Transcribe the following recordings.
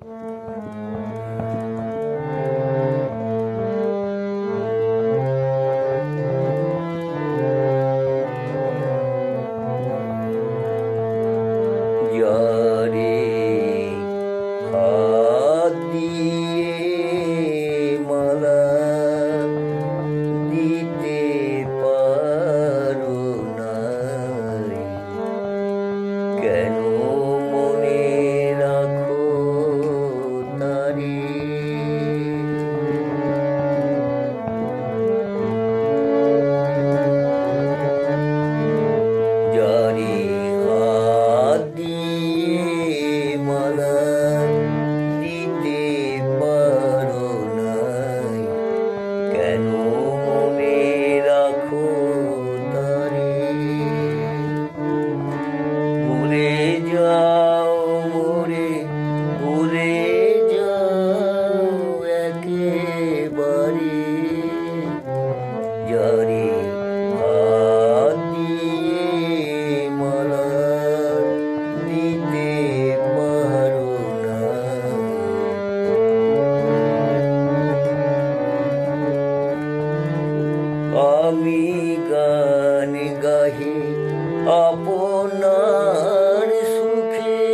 যারে হাত দিয়ে মালা দিতে পারো নাই, কেন মনে রাখো তারে? যারে হাত দিয়ে মালা দিতে পারো নাই, কেন মনে রাখো তারে? ভুলে যাও মোরে, ভুলে যাও একেবারে, যারে হাত দিয়ে মালা দিতে পারো না। আমি গান গাহি আপনার সুখে,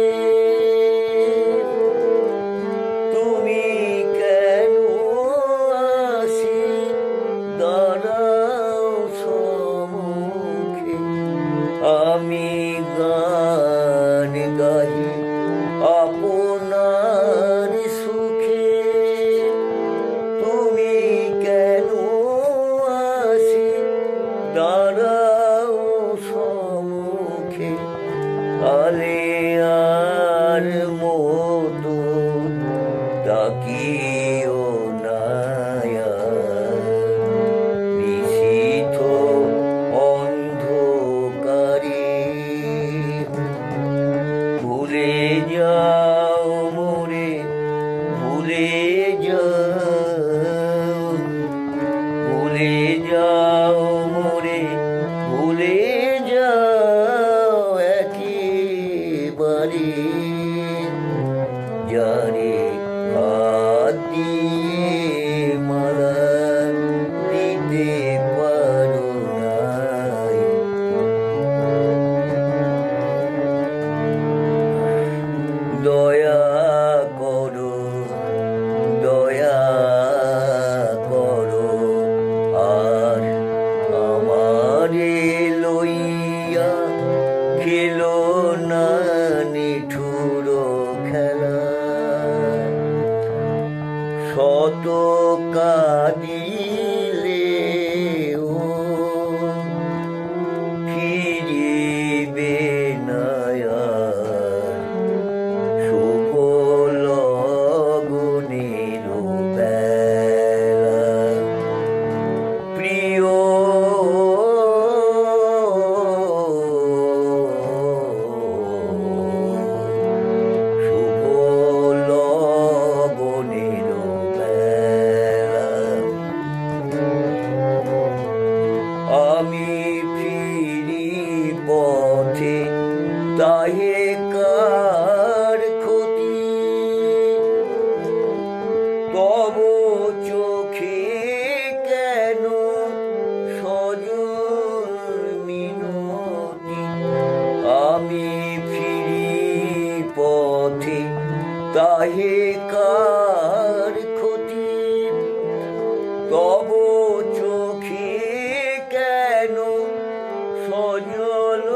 তুমি কেন আসি দাঁড়াও সম্মুখে? আমি গান গাহি আপনার সুখে, তুমি কেন আসি দাঁড়াও সম্মুখে? আলে আর মতো তাকিও না, নিশীথ অন্ধকারে। ভুলে যাও মোরে, ভুলে যাও, ভুলে যাও মোরে, ভুলে যাও একেবারে, যারে হাত দিয়ে মালা দিতে পারো নাই। দয়া করো, দয়া করো, আর আমারে লইয়া খেলো না নিঠুর খেলা। শত কাঁদিলেও ফিরিবে না আর শুভ লগনের বেলা। প্রিয় শুভ লগনের বেলা, আমি ফিরি পথে তাহে কার ক্ষতি? তব চোখে কেন সজল মিনতি? আমি ফিরি পথে তাহে কার ক্ষতি? তব চোখে কেন সজল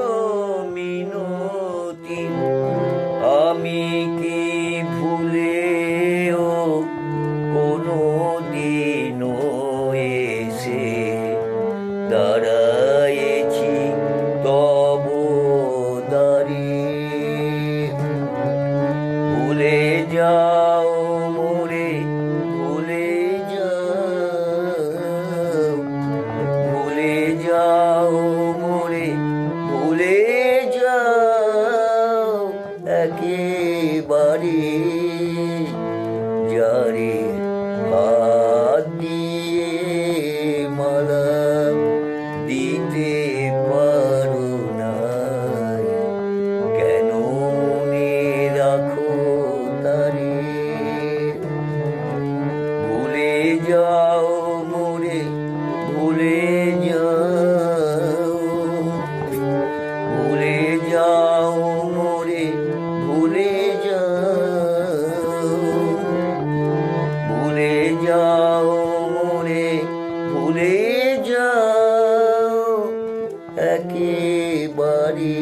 মিনতি? আমি কি ভুলেও কোনো দিনও এসে দাঁড়ায়েছি তব দ্বারে? ভুলে যাও মোরে, ভুলে যাও, ভুলে যাও মোরে, ভুলে যাও একেবারে, যারে হাত দিয়ে মালা দিতে পারো নাই, কেন মনে রাখো তারে? একেবারে